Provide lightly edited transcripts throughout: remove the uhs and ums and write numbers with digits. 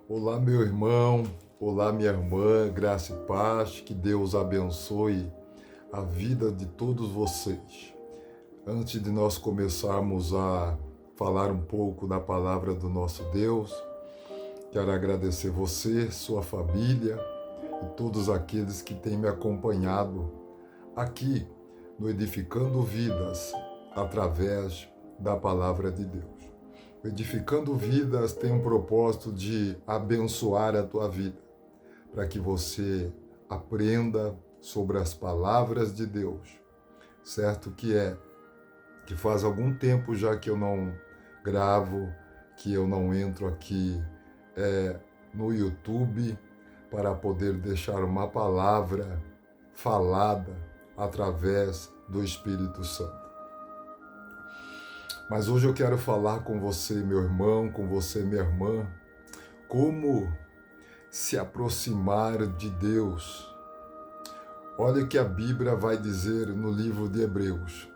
Olá, meu irmão, olá, minha irmã, graça e paz, que Deus abençoe a vida de todos vocês. Antes de nós começarmos a falar um pouco da palavra do nosso Deus, quero agradecer você, sua família e todos aqueles que têm me acompanhado aqui no Edificando Vidas, através da palavra de Deus. Edificando Vidas tem um propósito de abençoar a tua vida, para que você aprenda sobre as palavras de Deus. Certo que faz algum tempo já que eu não gravo, que eu não entro aqui no YouTube para poder deixar uma palavra falada através do Espírito Santo. Mas hoje eu quero falar com você, meu irmão, com você, minha irmã, como se aproximar de Deus. Olha o que a Bíblia vai dizer no livro de Hebreus.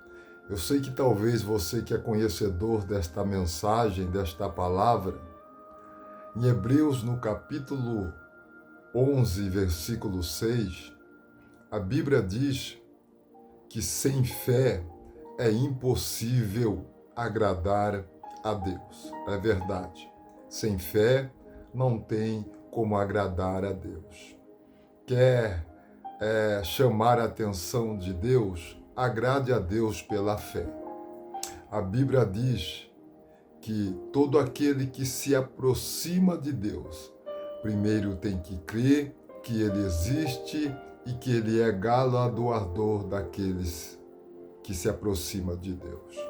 Eu sei que talvez você que é conhecedor desta mensagem, desta palavra, em Hebreus, no capítulo 11, versículo 6, a Bíblia diz que sem fé é impossível agradar a Deus. É verdade. Sem fé não tem como agradar a Deus. Quer chamar a atenção de Deus? Agrade a Deus pela fé. A Bíblia diz que todo aquele que se aproxima de Deus, primeiro tem que crer que Ele existe e que Ele é galardoador daqueles que se aproximam de Deus.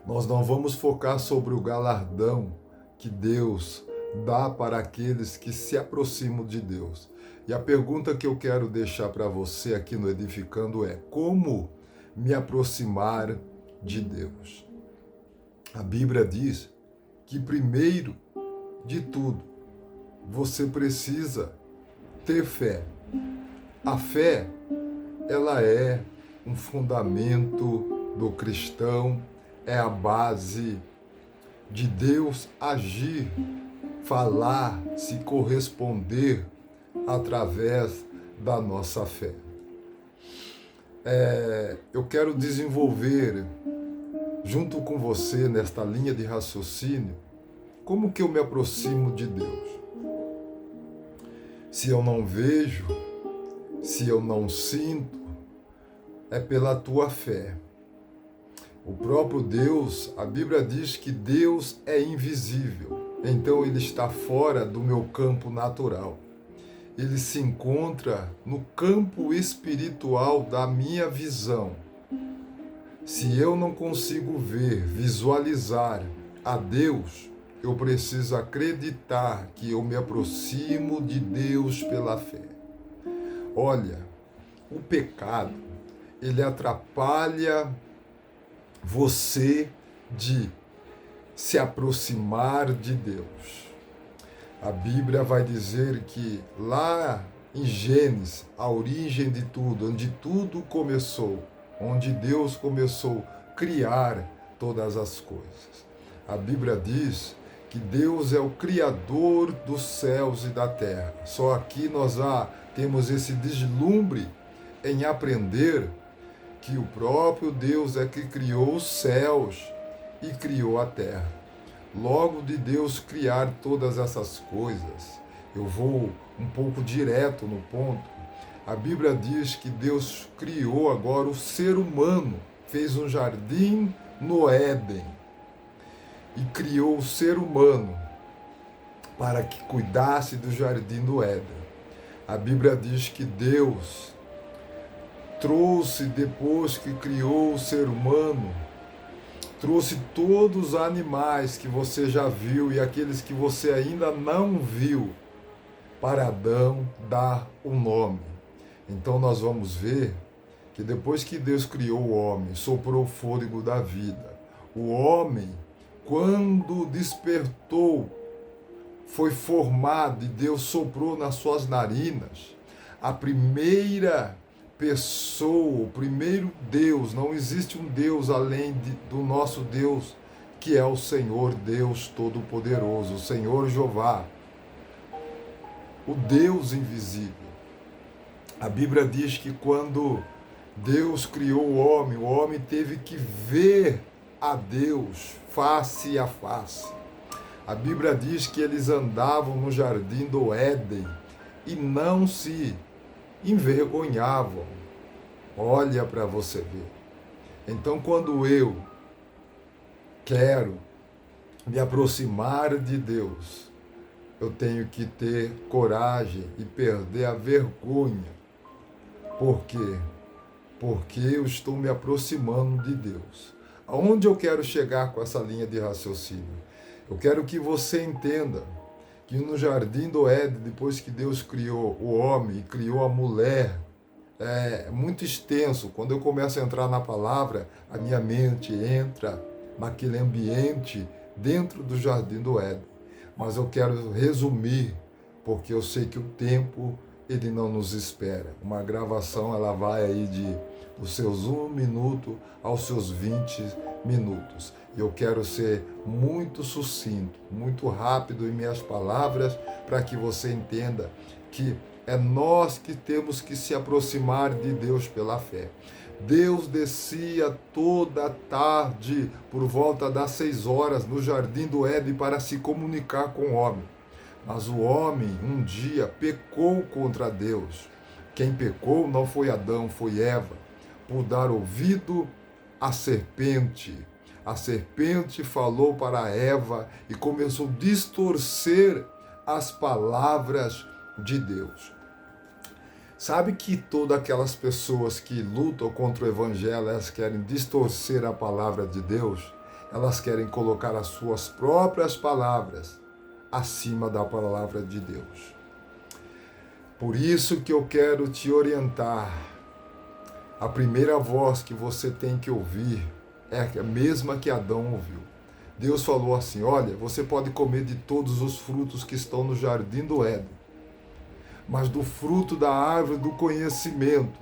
Nós não vamos focar sobre o galardão que Deus dá para aqueles que se aproximam de Deus. E a pergunta que eu quero deixar para você aqui no Edificando é: como me aproximar de Deus? A Bíblia diz que primeiro de tudo, você precisa ter fé. A fé, ela é um fundamento do cristão, é a base de Deus agir, falar, se corresponder através da nossa fé. Eu quero desenvolver junto com você nesta linha de raciocínio como que eu me aproximo de Deus. Se eu não vejo, se eu não sinto, é pela tua fé. O próprio Deus, a Bíblia diz que Deus é invisível, então Ele está fora do meu campo natural. Ele se encontra no campo espiritual da minha visão. Se eu não consigo ver, visualizar a Deus, eu preciso acreditar que eu me aproximo de Deus pela fé. Olha, o pecado, ele atrapalha você de se aproximar de Deus. A Bíblia vai dizer que lá em Gênesis, a origem de tudo, onde tudo começou, onde Deus começou a criar todas as coisas. A Bíblia diz que Deus é o Criador dos céus e da terra. Só aqui nós temos esse deslumbre em aprender que o próprio Deus é que criou os céus e criou a terra. Logo de Deus criar todas essas coisas, eu vou um pouco direto no ponto. A Bíblia diz que Deus criou agora o ser humano, fez um jardim no Éden e criou o ser humano para que cuidasse do jardim do Éden. A Bíblia diz que Deus trouxe, depois que criou o ser humano, trouxe todos os animais que você já viu e aqueles que você ainda não viu, para Adão dar um nome. Então nós vamos ver que depois que Deus criou o homem, soprou o fôlego da vida, o homem, quando despertou, foi formado e Deus soprou nas suas narinas, a primeira pessoa, o primeiro Deus, não existe um Deus além do nosso Deus, que é o Senhor Deus Todo-Poderoso, o Senhor Jeová. o Deus invisível. A Bíblia diz que quando Deus criou o homem teve que ver a Deus face a face. A Bíblia diz que eles andavam no jardim do Éden e não se envergonhavam. Olha para você ver. Então, quando eu quero me aproximar de Deus, eu tenho que ter coragem e perder a vergonha. Por quê? Porque eu estou me aproximando de Deus. Aonde eu quero chegar com essa linha de raciocínio? Eu quero que você entenda que no jardim do Éden, depois que Deus criou o homem e criou a mulher, é muito extenso. Quando eu começo a entrar na palavra, a minha mente entra naquele ambiente dentro do jardim do Éden. Mas eu quero resumir, porque eu sei que o tempo ele não nos espera. Uma gravação ela vai aí dos seus 1 minuto aos seus 20 minutos. E eu quero ser muito sucinto, muito rápido em minhas palavras, para que você entenda que é nós que temos que se aproximar de Deus pela fé. Deus descia toda tarde, por volta das 6 horas, no jardim do Éden para se comunicar com o homem. Mas o homem, um dia, pecou contra Deus. Quem pecou não foi Adão, foi Eva, por dar ouvido à serpente. A serpente falou para Eva e começou a distorcer as palavras de Deus. Sabe que todas aquelas pessoas que lutam contra o evangelho, elas querem distorcer a palavra de Deus, elas querem colocar as suas próprias palavras acima da palavra de Deus. Por isso que eu quero te orientar. A primeira voz que você tem que ouvir é a mesma que Adão ouviu. Deus falou assim: olha, você pode comer de todos os frutos que estão no jardim do Éden, mas do fruto da árvore do conhecimento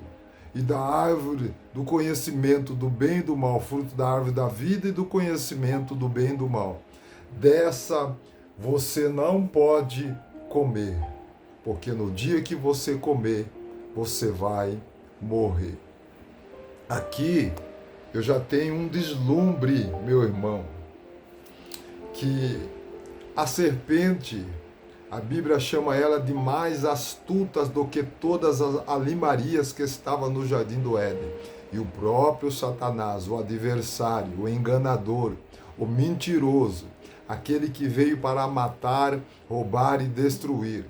e da árvore do conhecimento do bem e do mal, fruto da árvore da vida e do conhecimento do bem e do mal, dessa você não pode comer, porque no dia que você comer, você vai morrer. Aqui eu já tenho um deslumbre, meu irmão, que a serpente, a Bíblia chama ela de mais astutas do que todas as alimarias que estavam no jardim do Éden. E o próprio Satanás, o adversário, o enganador, o mentiroso, aquele que veio para matar, roubar e destruir.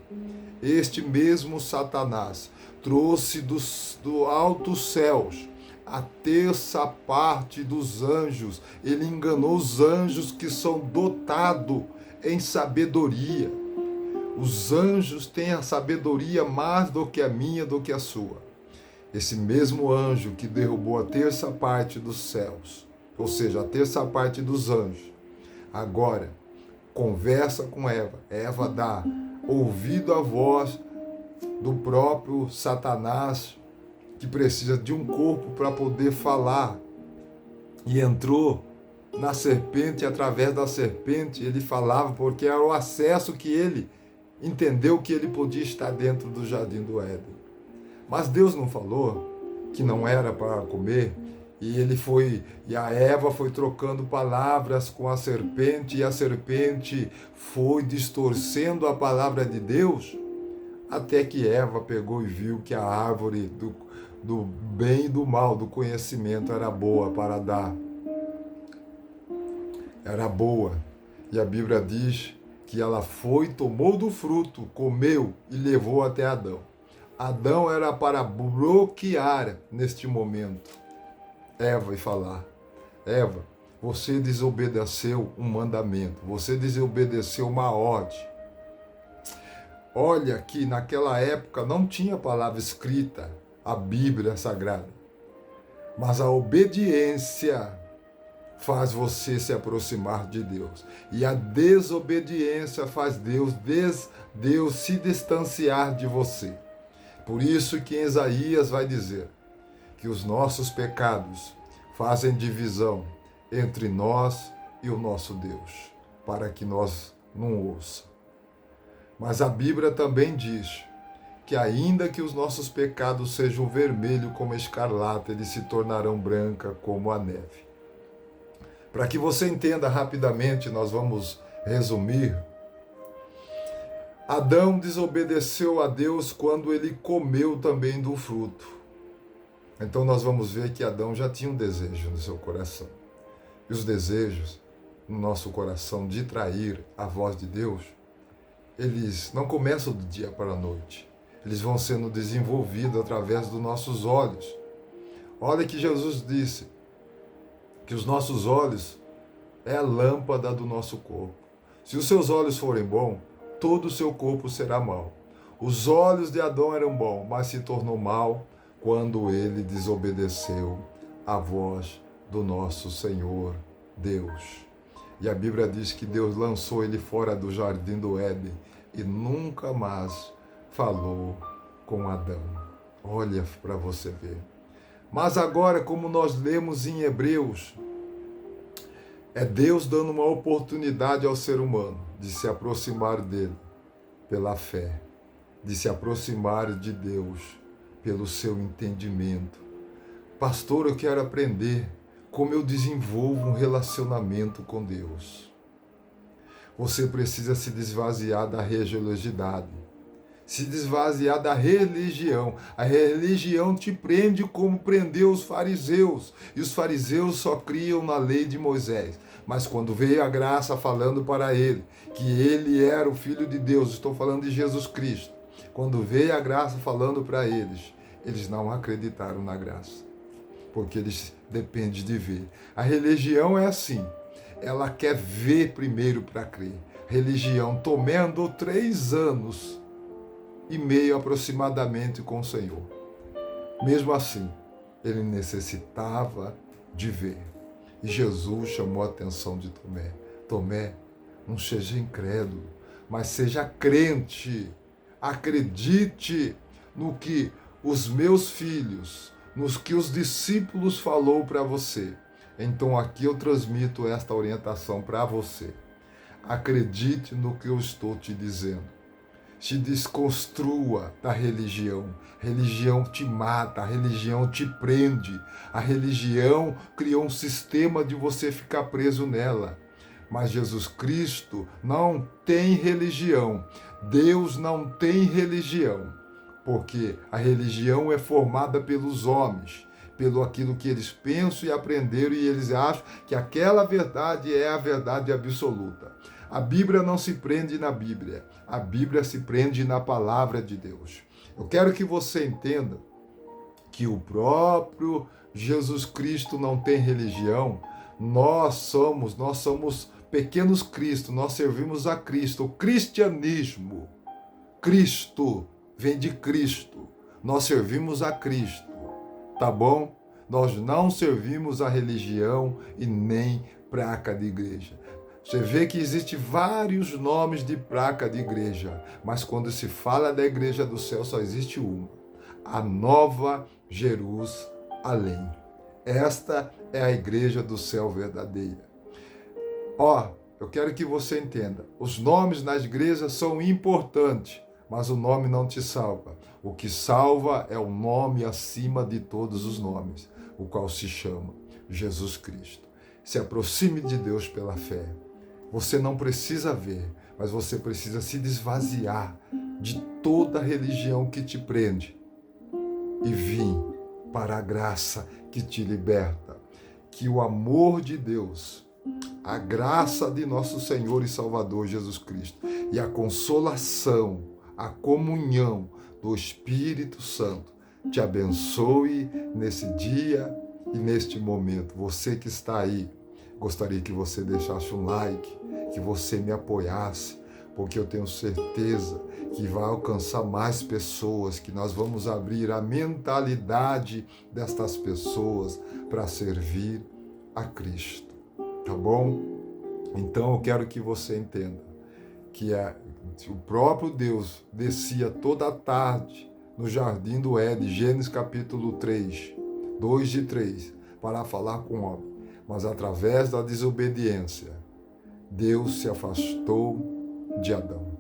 Este mesmo Satanás trouxe do altos céus a terça parte dos anjos. Ele enganou os anjos que são dotados em sabedoria. Os anjos têm a sabedoria mais do que a minha, do que a sua. Esse mesmo anjo que derrubou a terça parte dos céus, ou seja, a terça parte dos anjos, agora conversa com Eva. Eva dá ouvido à voz do próprio Satanás, que precisa de um corpo para poder falar. E entrou na serpente, através da serpente ele falava, porque era o acesso que ele entendeu que ele podia estar dentro do jardim do Éden. Mas Deus não falou que não era para comer, e a Eva foi trocando palavras com a serpente, e a serpente foi distorcendo a palavra de Deus, até que Eva pegou e viu que a árvore do bem e do mal, do conhecimento, era boa para dar. Era boa. E a Bíblia diz que ela foi, tomou do fruto, comeu e levou até Adão. Adão era para bloquear neste momento Eva e falar: Eva, você desobedeceu um mandamento, você desobedeceu uma ordem. Olha que naquela época não tinha palavra escrita, a Bíblia Sagrada, mas a obediência faz você se aproximar de Deus. E a desobediência faz Deus se distanciar de você. Por isso que Isaías vai dizer que os nossos pecados fazem divisão entre nós e o nosso Deus, para que nós não ouça. Mas a Bíblia também diz que ainda que os nossos pecados sejam vermelhos como a escarlata, eles se tornarão branca como a neve. Para que você entenda rapidamente, nós vamos resumir. Adão desobedeceu a Deus quando ele comeu também do fruto. Então nós vamos ver que Adão já tinha um desejo no seu coração. E os desejos no nosso coração de trair a voz de Deus, eles não começam do dia para a noite. Eles vão sendo desenvolvidos através dos nossos olhos. Olha que Jesus disse que os nossos olhos é a lâmpada do nosso corpo. Se os seus olhos forem bons, todo o seu corpo será mau. Os olhos de Adão eram bons, mas se tornou mau quando ele desobedeceu à voz do nosso Senhor Deus. E a Bíblia diz que Deus lançou ele fora do jardim do Éden e nunca mais falou com Adão. Olha para você ver. Mas agora, como nós lemos em Hebreus, é Deus dando uma oportunidade ao ser humano de se aproximar dele pela fé, de se aproximar de Deus pelo seu entendimento. Pastor, eu quero aprender como eu desenvolvo um relacionamento com Deus. Você precisa se desvaziar da religiosidade, se desvaziar da religião. A religião te prende como prendeu os fariseus. E os fariseus só criam na lei de Moisés. Mas quando veio a graça falando para ele que ele era o Filho de Deus, estou falando de Jesus Cristo. Quando veio a graça falando para eles, eles não acreditaram na graça. Porque eles dependem de ver. A religião é assim. Ela quer ver primeiro para crer. Religião, Tomé andou 3 anos e meio aproximadamente com o Senhor. Mesmo assim, ele necessitava de ver. E Jesus chamou a atenção de Tomé. Tomé, não seja incrédulo, mas seja crente. Acredite no que os meus filhos, nos que os discípulos falou para você. Então aqui eu transmito esta orientação para você. Acredite no que eu estou te dizendo. Se desconstrua da religião. A religião te mata, a religião te prende. A religião criou um sistema de você ficar preso nela. Mas Jesus Cristo não tem religião. Deus não tem religião. Porque a religião é formada pelos homens, pelo aquilo que eles pensam e aprenderam, e eles acham que aquela verdade é a verdade absoluta. A Bíblia não se prende na Bíblia, a Bíblia se prende na palavra de Deus. Eu quero que você entenda que o próprio Jesus Cristo não tem religião. Nós somos pequenos Cristo, nós servimos a Cristo. O cristianismo, Cristo, vem de Cristo. Nós servimos a Cristo, tá bom? Nós não servimos a religião e nem placa de igreja. Você vê que existe vários nomes de placa de igreja, mas quando se fala da igreja do céu só existe uma, a Nova Jerusalém. Esta é a igreja do céu verdadeira. Eu quero que você entenda, os nomes nas igrejas são importantes, mas o nome não te salva. O que salva é o nome acima de todos os nomes, o qual se chama Jesus Cristo. Se aproxime de Deus pela fé. Você não precisa ver, mas você precisa se desvaziar de toda religião que te prende e vir para a graça que te liberta. Que o amor de Deus, a graça de nosso Senhor e Salvador Jesus Cristo e a consolação, a comunhão do Espírito Santo te abençoe nesse dia e neste momento. Você que está aí, gostaria que você deixasse um like, que você me apoiasse, porque eu tenho certeza que vai alcançar mais pessoas, que nós vamos abrir a mentalidade destas pessoas para servir a Cristo, tá bom? Então eu quero que você entenda que o próprio Deus descia toda a tarde no jardim do Éden, Gênesis capítulo 3, 2 e 3, para falar com o homem. Mas através da desobediência, Deus se afastou de Adão.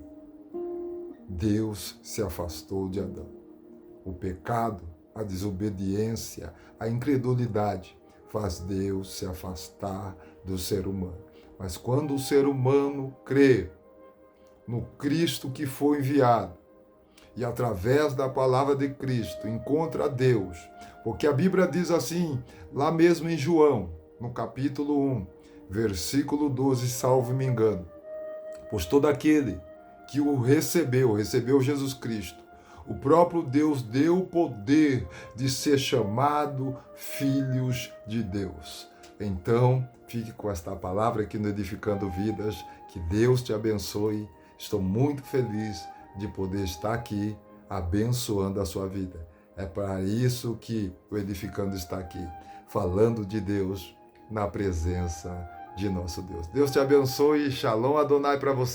Deus se afastou de Adão. O pecado, a desobediência, a incredulidade faz Deus se afastar do ser humano. Mas quando o ser humano crê no Cristo que foi enviado e através da palavra de Cristo encontra Deus, porque a Bíblia diz assim, lá mesmo em João, no capítulo 1, versículo 12, salvo me engano, pois todo aquele que o recebeu Jesus Cristo, o próprio Deus deu o poder de ser chamado filhos de Deus. Então, fique com esta palavra aqui no Edificando Vidas, que Deus te abençoe. Estou muito feliz de poder estar aqui abençoando a sua vida. É para isso que o Edificando está aqui, falando de Deus na presença de nosso Deus. Deus te abençoe. Shalom Adonai para você.